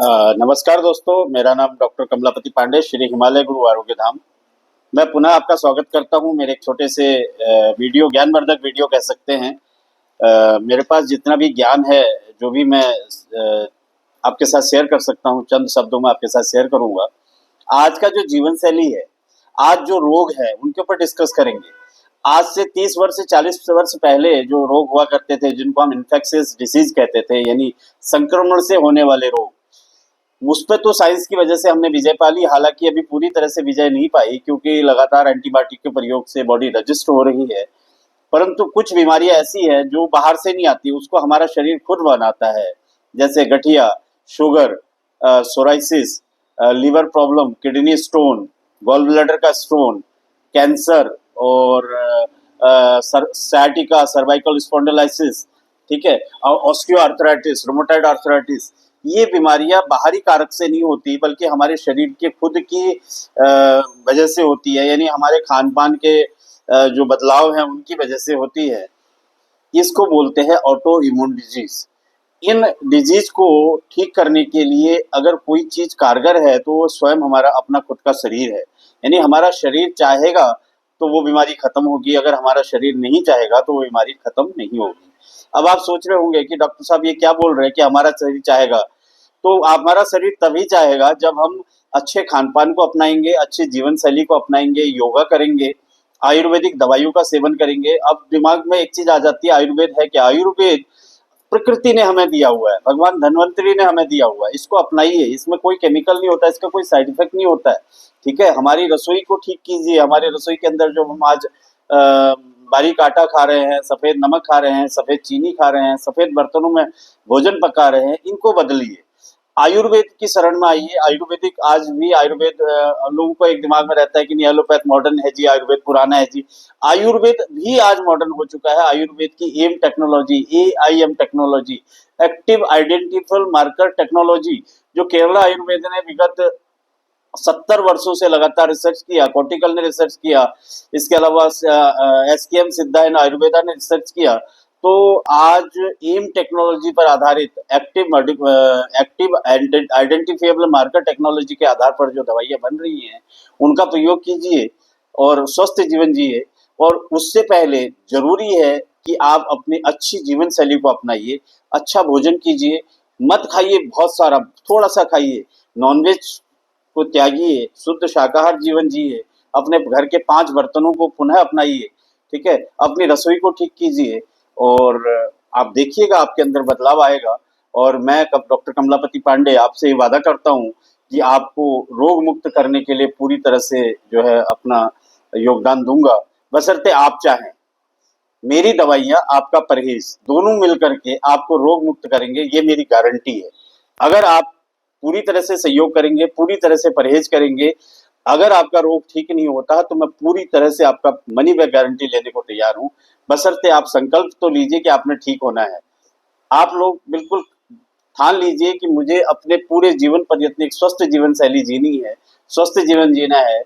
नमस्कार दोस्तों, मेरा नाम डॉक्टर कमलापति पांडे, श्री हिमालय गुरु आरोग्य धाम। मैं पुनः आपका स्वागत करता हूं मेरे एक छोटे से वीडियो, ज्ञानवर्धक वीडियो कह सकते हैं। मेरे पास जितना भी ज्ञान है, जो भी मैं आपके साथ शेयर कर सकता हूं, चंद शब्दों में आपके साथ शेयर करूंगा। आज का जो जीवन शैली है, आज जो रोग है, उनके ऊपर डिस्कस करेंगे। आज से 30 वर्ष से 40 वर्ष पहले जो रोग हुआ करते थे, जिनको हम इन्फेक्शियस डिसीज कहते थे, यानी संक्रमण से होने वाले रोग, उस पे तो साइंस की वजह से हमने विजय पा ली। हालांकि अभी पूरी तरह से विजय नहीं पाई, क्योंकि लगातार एंटीबायोटिक के प्रयोग से बॉडी रजिस्ट हो रही है। परंतु कुछ बीमारियां ऐसी हैं जो बाहर से नहीं आती, उसको हमारा शरीर खुद बनाता है। जैसे गठिया, sugar, psoriasis, liver problem, kidney stone, gall bladder का स्टोन, कैंसर और सciatica, सर्वाइकल स्पॉन्डिलाइसिस, ठीक है, और ऑस्टियो आर्थराइटिस, रोमेटॉइड आर्थराइटिस। ये बीमारियां बाहरी कारक से नहीं होती, बल्कि हमारे शरीर के खुद की वजह से होती है, यानी हमारे खान पान के जो बदलाव हैं उनकी वजह से होती है। इसको बोलते हैं auto immune disease. In disease को ठीक करने के लिए अगर कोई चीज कारगर है तो वो स्वयं हमारा अपना खुद का शरीर है। यानी हमारा शरीर चाहेगा तो वो बीमारी खत्म होगी, अगर हमारा शरीर नहीं चाहेगा तो वो बीमारी खत्म नहीं होगी। अब आप सोच रहे होंगे कि डॉक्टर साहब ये क्या बोल रहे हैं कि हमारा शरीर चाहेगा। तो हमारा शरीर तभी चाहेगा जब हम अच्छे खान पान को अपनाएंगे, अच्छी जीवन शैली को अपनाएंगे, योगा करेंगे, आयुर्वेदिक दवाइयों का सेवन करेंगे। अब दिमाग में एक चीज आ जाती है, आयुर्वेद है क्या? आयुर्वेद प्रकृति ने हमें दिया हुआ है, भगवान धन्वंतरी ने हमें दिया हुआ है, इसको अपनाइए। इसमें कोई केमिकल नहीं होता, इसका कोई साइड इफेक्ट नहीं होता है, ठीक है। हमारी रसोई को ठीक कीजिए। हमारे रसोई के अंदर जो हम आज बारीक आटा खा रहे हैं, सफेद नमक खा रहे हैं, सफेद चीनी खा रहे हैं, सफेद बर्तनों में भोजन पका रहे हैं, इनको बदलिए। आयुर्वेद की शरण में आइए। आयुर्वेदिक आज भी आयुर्वेद लोगों को एक दिमाग में रहता है कि नहीं, एलोपैथ मॉडर्न है जी, आयुर्वेद पुराना है जी। आयुर्वेद भी आज मॉडर्न हो चुका है। आयुर्वेद की AIM technology, AIM technology, active identifier marker technology, जो केरला आयुर्वेद ने विगत 70 वर्षों से लगातार रिसर्च किया, कॉटिकल ने रिसर्च किया, इसके अलावा SKM सिद्धा एंड आयुर्वेदा ने रिसर्च किया। तो आज एम टेक्नोलॉजी पर आधारित एक्टिव आइडेंटिफिएबल मार्कर टेक्नोलॉजी के आधार पर जो दवाइयां बन रही हैं, उनका प्रयोग कीजिए और स्वस्थ जीवन जिए। और उससे पहले जरूरी है कि आप अपनी अच्छी जीवन शैली को अपनाइए, अच्छा भोजन कीजिए, मत खाइए बहुत सारा, थोड़ा सा खाइए, नॉनवेज को त्यागिए, शुद्ध शाकाहार जीवन जिए, अपने घर के 5 बर्तनों को पुनः अपनाइए, ठीक है, अपनी रसोई को ठीक कीजिए और आप देखिएगा आपके अंदर बदलाव आएगा। और मैं डॉक्टर कमलापति पांडे आपसे ये वादा करता हूँ कि आपको रोग मुक्त करने के लिए पूरी तरह से जो है अपना योगदान दूंगा, बशर्ते आप चाहें। मेरी दवाइयाँ, आपका परहेज, दोनों मिलकर के आपको रोग मुक्त करेंगे, ये मेरी गारंटी है। अगर आप पूरी तरह से सहयोग करेंगे, पूरी तरह से परहेज करेंगे, अगर आपका रोग ठीक नहीं होता तो मैं पूरी तरह से आपका मनी बैक गारंटी लेने को तैयार हूँ, बशर्ते आप संकल्प तो लीजिए कि आपने ठीक होना है। आप लोग बिल्कुल ठान लीजिए कि मुझे अपने पूरे जीवन पर्यंत एक स्वस्थ जीवन शैली जीनी है, स्वस्थ जीवन जीना है,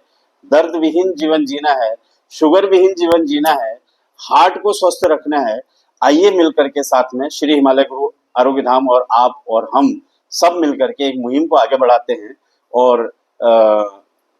दर्द विहीन जीवन जीना है, शुगर विहीन जीवन जीना है, हार्ट को स्वस्थ रखना है। आइए मिलकर के साथ में श्री हिमालय गुरु आरोग्य धाम और आप और हम सब मिलकर के एक मुहिम को आगे बढ़ाते हैं और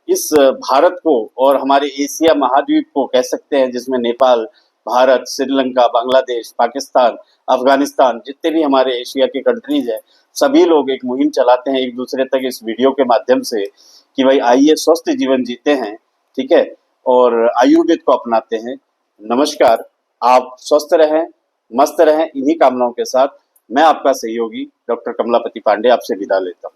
इस भारत को और हमारे एशिया महाद्वीप को कह सकते हैं, जिसमें नेपाल, भारत, श्रीलंका, बांग्लादेश, पाकिस्तान, अफगानिस्तान, जितने भी हमारे एशिया के कंट्रीज हैं, सभी लोग एक मुहिम चलाते हैं एक दूसरे तक इस वीडियो के माध्यम से कि भाई आइए स्वस्थ जीवन जीते हैं, ठीक है, और आयुर्वेद को अपनाते हैं। नमस्कार, आप स्वस्थ रहें, मस्त रहें, इन्हीं कामनाओं के साथ मैं आपका सहयोगी डॉक्टर कमलापति पांडे आपसे विदा लेता हूँ।